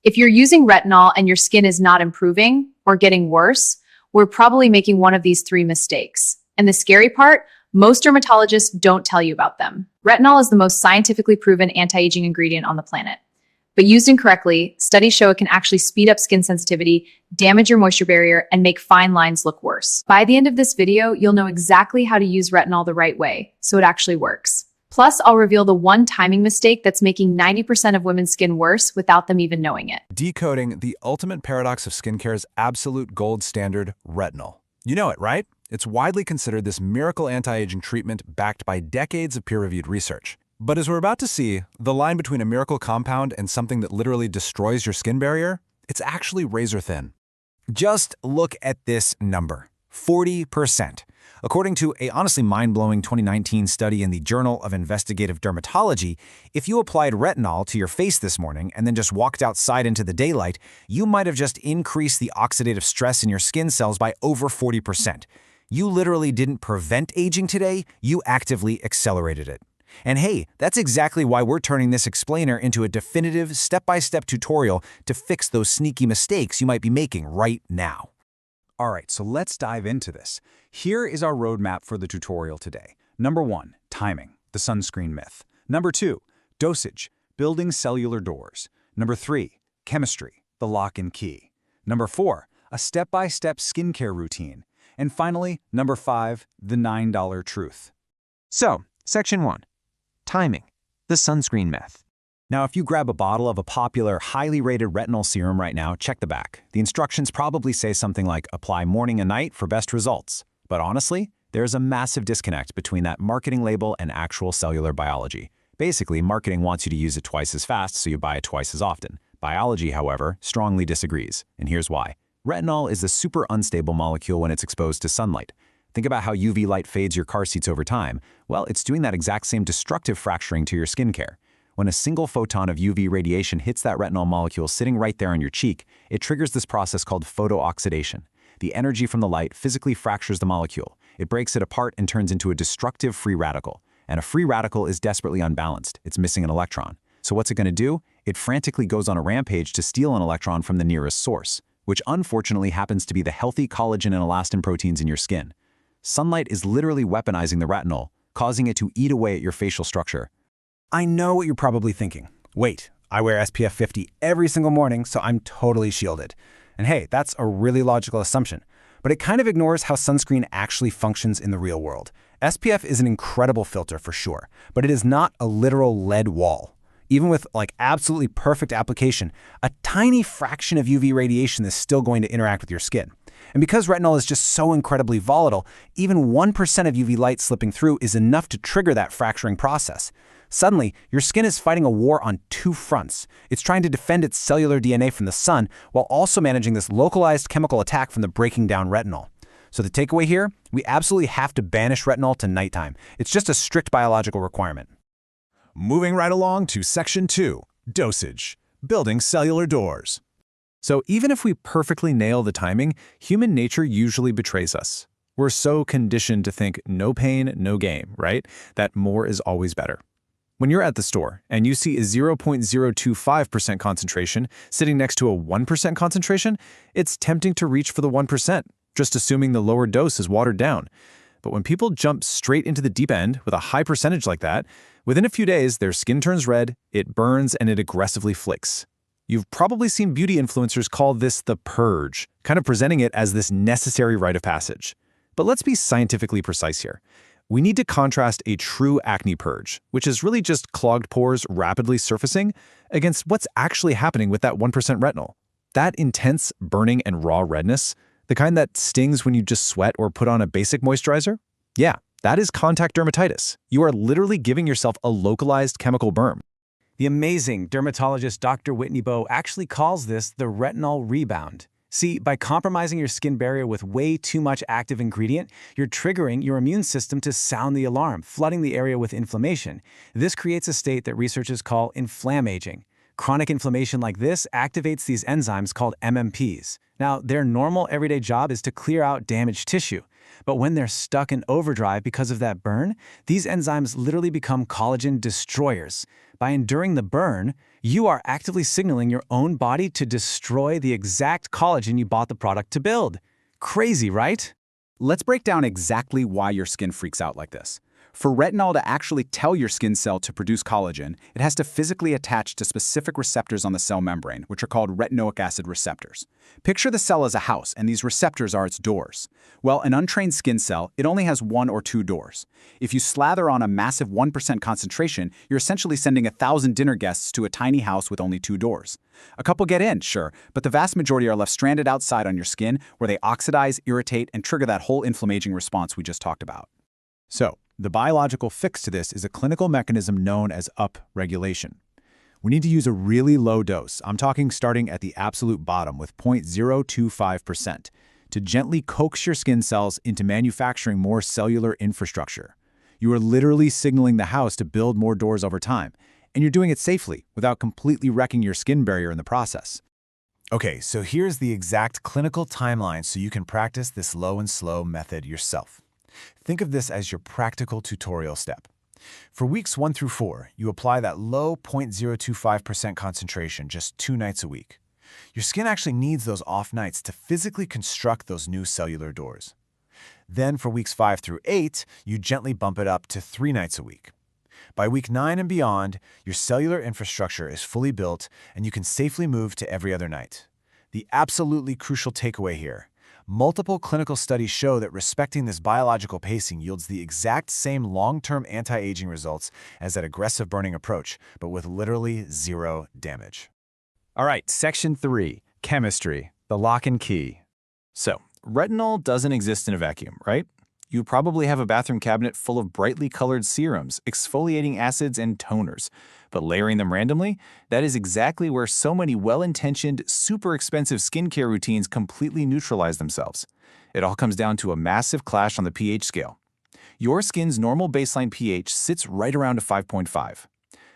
If you're using retinol and your skin is not improving or getting worse, we're probably making one of these three mistakes. And the scary part, most dermatologists don't tell you about them. Retinol is the most scientifically proven anti-aging ingredient on the planet. But used incorrectly, studies show it can actually speed up skin sensitivity, damage your moisture barrier, and make fine lines look worse. By the end of this video, you'll know exactly how to use retinol the right way, so it actually works. Plus, I'll reveal the one timing mistake that's making 90% of women's skin worse without them even knowing it. Decoding the ultimate paradox of skincare's absolute gold standard, retinol. You know it, right? It's widely considered this miracle anti-aging treatment backed by decades of peer-reviewed research. But as we're about to see, the line between a miracle compound and something that literally destroys your skin barrier, it's actually razor thin. Just look at this number, 40%. According to a honestly mind-blowing 2019 study in the Journal of Investigative Dermatology, if you applied retinol to your face this morning and then just walked outside into the daylight, you might have just increased the oxidative stress in your skin cells by over 40%. You literally didn't prevent aging today, you actively accelerated it. And hey, that's exactly why we're turning this explainer into a definitive step-by-step tutorial to fix those sneaky mistakes you might be making right now. All right, so let's dive into this. Here is our roadmap for the tutorial today. Number 1, timing, the sunscreen myth. Number 2, dosage, building cellular doors. Number 3, chemistry, the lock and key. Number 4, a step-by-step skincare routine. And finally, number 5, the $9 truth. So, Section 1. Timing, the sunscreen myth. Now, if you grab a bottle of a popular, highly rated retinol serum right now, check the back. The instructions probably say something like, apply morning and night for best results. But honestly, there's a massive disconnect between that marketing label and actual cellular biology. Basically, marketing wants you to use it twice as fast, so you buy it twice as often. Biology, however, strongly disagrees, and here's why. Retinol is a super unstable molecule when it's exposed to sunlight. Think about how UV light fades your car seats over time. Well, it's doing that exact same destructive fracturing to your skincare. When a single photon of UV radiation hits that retinol molecule sitting right there on your cheek, it triggers this process called photooxidation. The energy from the light physically fractures the molecule. It breaks it apart and turns into a destructive free radical. And a free radical is desperately unbalanced. It's missing an electron. So what's it going to do? It frantically goes on a rampage to steal an electron from the nearest source, which unfortunately happens to be the healthy collagen and elastin proteins in your skin. Sunlight is literally weaponizing the retinol, causing it to eat away at your facial structure. I know what you're probably thinking. Wait, I wear SPF 50 every single morning, so I'm totally shielded. And hey, that's a really logical assumption, but it kind of ignores how sunscreen actually functions in the real world. SPF is an incredible filter for sure, but it is not a literal lead wall. Even with absolutely perfect application, a tiny fraction of UV radiation is still going to interact with your skin. And because retinol is just so incredibly volatile, even 1% of UV light slipping through is enough to trigger that fracturing process. Suddenly, your skin is fighting a war on two fronts. It's trying to defend its cellular DNA from the sun while also managing this localized chemical attack from the breaking down retinol. So the takeaway here, we absolutely have to banish retinol to nighttime. It's just a strict biological requirement. Moving right along to Section 2, dosage, building cellular doors. So even if we perfectly nail the timing, human nature usually betrays us. We're so conditioned to think no pain, no gain, right? That more is always better. When you're at the store and you see a 0.025% concentration sitting next to a 1% concentration, it's tempting to reach for the 1%, just assuming the lower dose is watered down. But when people jump straight into the deep end with a high percentage like that, within a few days, their skin turns red, it burns, and it aggressively flicks. You've probably seen beauty influencers call this the purge, kind of presenting it as this necessary rite of passage. But let's be scientifically precise here. We need to contrast a true acne purge, which is really just clogged pores rapidly surfacing, against what's actually happening with that 1% retinol. That intense burning and raw redness, the kind that stings when you just sweat or put on a basic moisturizer? Yeah, that is contact dermatitis. You are literally giving yourself a localized chemical burn. The amazing dermatologist Dr. Whitney Bowe actually calls this the retinol rebound. See, by compromising your skin barrier with way too much active ingredient, you're triggering your immune system to sound the alarm, flooding the area with inflammation. This creates a state that researchers call inflammaging. Chronic inflammation like this activates these enzymes called MMPs. Now, their normal everyday job is to clear out damaged tissue. But when they're stuck in overdrive because of that burn, these enzymes literally become collagen destroyers. By enduring the burn, you are actively signaling your own body to destroy the exact collagen you bought the product to build. Crazy, right? Let's break down exactly why your skin freaks out like this. For retinol to actually tell your skin cell to produce collagen, it has to physically attach to specific receptors on the cell membrane, which are called retinoic acid receptors. Picture the cell as a house, and these receptors are its doors. Well, an untrained skin cell, it only has 1 or 2 doors. If you slather on a massive 1% concentration, you're essentially sending 1,000 dinner guests to a tiny house with only 2 doors. A couple get in, sure, but the vast majority are left stranded outside on your skin, where they oxidize, irritate, and trigger that whole inflammaging response we just talked about. So, the biological fix to this is a clinical mechanism known as upregulation. We need to use a really low dose, I'm talking starting at the absolute bottom with 0.025%, to gently coax your skin cells into manufacturing more cellular infrastructure. You are literally signaling the house to build more doors over time, and you're doing it safely without completely wrecking your skin barrier in the process. Okay, so here's the exact clinical timeline so you can practice this low and slow method yourself. Think of this as your practical tutorial step. For weeks 1 through 4, you apply that low 0.025% concentration just 2 nights a week. Your skin actually needs those off nights to physically construct those new cellular doors. Then for weeks 5 through 8, you gently bump it up to 3 nights a week. By week 9 and beyond, your cellular infrastructure is fully built and you can safely move to every other night. The absolutely crucial takeaway here: multiple clinical studies show that respecting this biological pacing yields the exact same long-term anti-aging results as that aggressive burning approach, but with literally 0 damage. All right, section 3, chemistry, the lock and key. So, retinol doesn't exist in a vacuum, right? You probably have a bathroom cabinet full of brightly colored serums, exfoliating acids, and toners. But layering them randomly, that is exactly where so many well-intentioned, super expensive skincare routines completely neutralize themselves. It all comes down to a massive clash on the pH scale. Your skin's normal baseline pH sits right around a 5.5.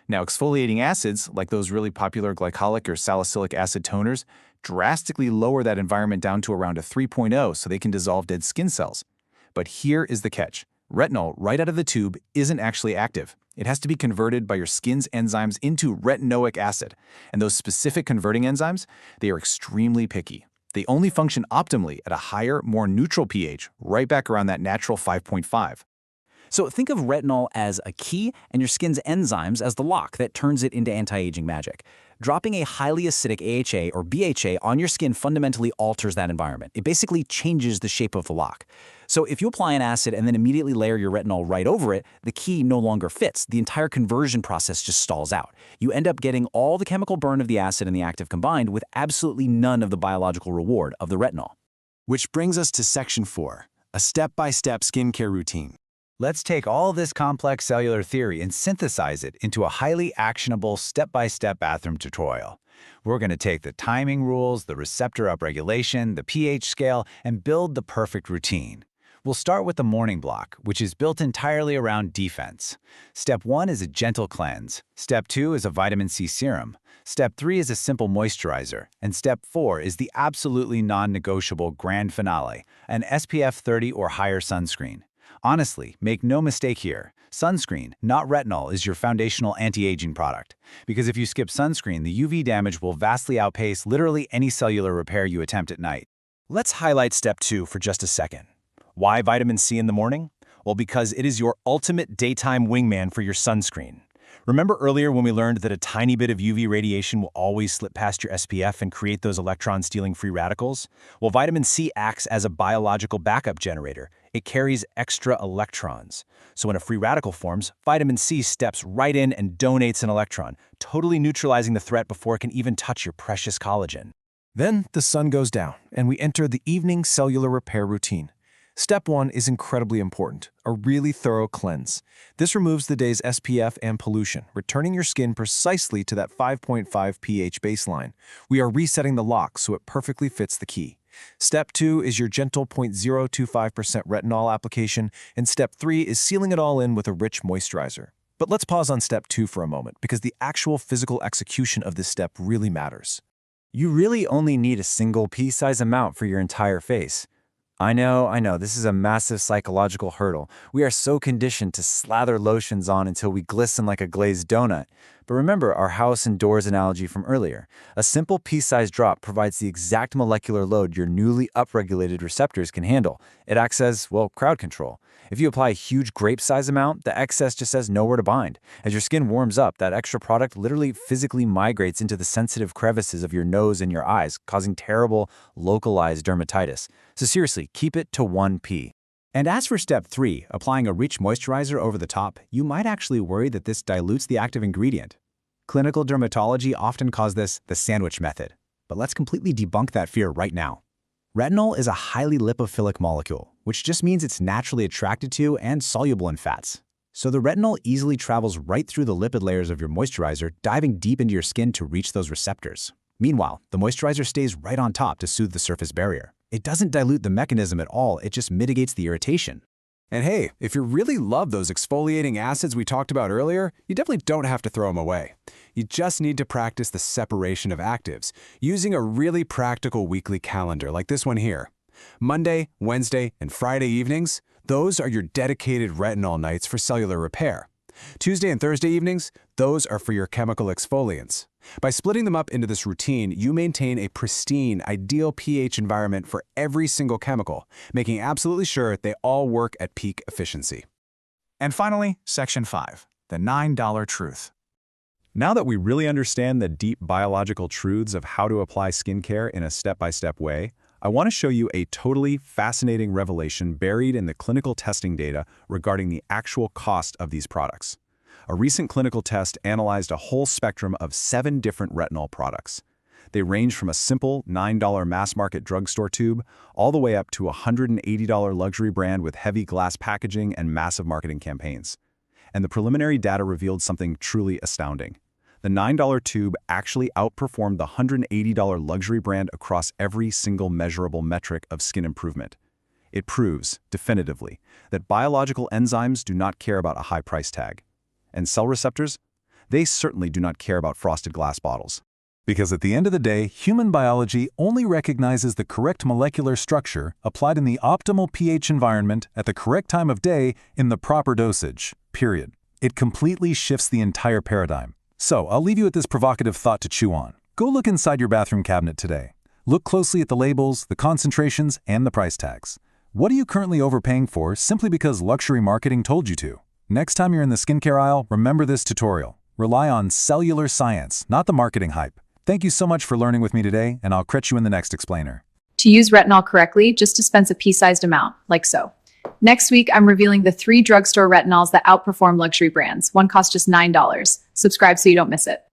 Now, exfoliating acids, like those really popular glycolic or salicylic acid toners, drastically lower that environment down to around a 3.0 so they can dissolve dead skin cells. But here is the catch. Retinol, right out of the tube, isn't actually active. It has to be converted by your skin's enzymes into retinoic acid. And those specific converting enzymes, they are extremely picky. They only function optimally at a higher, more neutral pH, right back around that natural 5.5. So think of retinol as a key and your skin's enzymes as the lock that turns it into anti-aging magic. Dropping a highly acidic AHA or BHA on your skin fundamentally alters that environment. It basically changes the shape of the lock. So if you apply an acid and then immediately layer your retinol right over it, the key no longer fits. The entire conversion process just stalls out. You end up getting all the chemical burn of the acid and the active combined with absolutely none of the biological reward of the retinol. Which brings us to section 4, a step-by-step skincare routine. Let's take all this complex cellular theory and synthesize it into a highly actionable step-by-step bathroom tutorial. We're going to take the timing rules, the receptor upregulation, the pH scale, and build the perfect routine. We'll start with the morning block, which is built entirely around defense. Step 1 is a gentle cleanse. Step 2 is a vitamin C serum. Step 3 is a simple moisturizer. And Step 4 is the absolutely non-negotiable grand finale, an SPF 30 or higher sunscreen. Honestly, make no mistake here, sunscreen, not retinol, is your foundational anti-aging product. Because if you skip sunscreen, the UV damage will vastly outpace literally any cellular repair you attempt at night. Let's highlight Step 2 for just a second. Why vitamin C in the morning? Well, because it is your ultimate daytime wingman for your sunscreen. Remember earlier when we learned that a tiny bit of UV radiation will always slip past your SPF and create those electron-stealing free radicals? Well, vitamin C acts as a biological backup generator. It carries extra electrons. So when a free radical forms, vitamin C steps right in and donates an electron, totally neutralizing the threat before it can even touch your precious collagen. Then the sun goes down, and we enter the evening cellular repair routine. Step 1 is incredibly important, a really thorough cleanse. This removes the day's SPF and pollution, returning your skin precisely to that 5.5 pH baseline. We are resetting the lock so it perfectly fits the key. Step 2 is your gentle 0.025% retinol application, and Step 3 is sealing it all in with a rich moisturizer. But let's pause on step 2 for a moment, because the actual physical execution of this step really matters. You really only need a single pea-size amount for your entire face. I know, this is a massive psychological hurdle. We are so conditioned to slather lotions on until we glisten like a glazed donut. But remember our house and doors analogy from earlier. A simple pea-sized drop provides the exact molecular load your newly upregulated receptors can handle. It acts as, well, crowd control. If you apply a huge grape-size amount, the excess just has nowhere to bind. As your skin warms up, that extra product literally physically migrates into the sensitive crevices of your nose and your eyes, causing terrible, localized dermatitis. So seriously, keep it to 1 pea. And as for step 3, applying a rich moisturizer over the top, you might actually worry that this dilutes the active ingredient. Clinical dermatology often calls this the sandwich method. But let's completely debunk that fear right now. Retinol is a highly lipophilic molecule, which just means it's naturally attracted to and soluble in fats. So the retinol easily travels right through the lipid layers of your moisturizer, diving deep into your skin to reach those receptors. Meanwhile, the moisturizer stays right on top to soothe the surface barrier. It doesn't dilute the mechanism at all, it just mitigates the irritation. And hey, if you really love those exfoliating acids we talked about earlier, you definitely don't have to throw them away. You just need to practice the separation of actives, using a really practical weekly calendar like this one here. Monday, Wednesday, and Friday evenings, those are your dedicated retinol nights for cellular repair. Tuesday and Thursday evenings, those are for your chemical exfoliants. By splitting them up into this routine, you maintain a pristine, ideal pH environment for every single chemical, making absolutely sure they all work at peak efficiency. And finally, section 5, the $9 truth. Now that we really understand the deep biological truths of how to apply skincare in a step-by-step way, I want to show you a totally fascinating revelation buried in the clinical testing data regarding the actual cost of these products. A recent clinical test analyzed a whole spectrum of 7 different retinol products. They range from a simple $9 mass-market drugstore tube all the way up to a $180 luxury brand with heavy glass packaging and massive marketing campaigns. And the preliminary data revealed something truly astounding. The $9 tube actually outperformed the $180 luxury brand across every single measurable metric of skin improvement. It proves, definitively, that biological enzymes do not care about a high price tag. And cell receptors? They certainly do not care about frosted glass bottles. Because at the end of the day, human biology only recognizes the correct molecular structure applied in the optimal pH environment at the correct time of day in the proper dosage, period. It completely shifts the entire paradigm. So, I'll leave you with this provocative thought to chew on. Go look inside your bathroom cabinet today. Look closely at the labels, the concentrations, and the price tags. What are you currently overpaying for simply because luxury marketing told you to? Next time you're in the skincare aisle, remember this tutorial. Rely on cellular science, not the marketing hype. Thank you so much for learning with me today, and I'll catch you in the next explainer. To use retinol correctly, just dispense a pea-sized amount, like so. Next week, I'm revealing the 3 drugstore retinols that outperform luxury brands. One costs just $9. Subscribe so you don't miss it.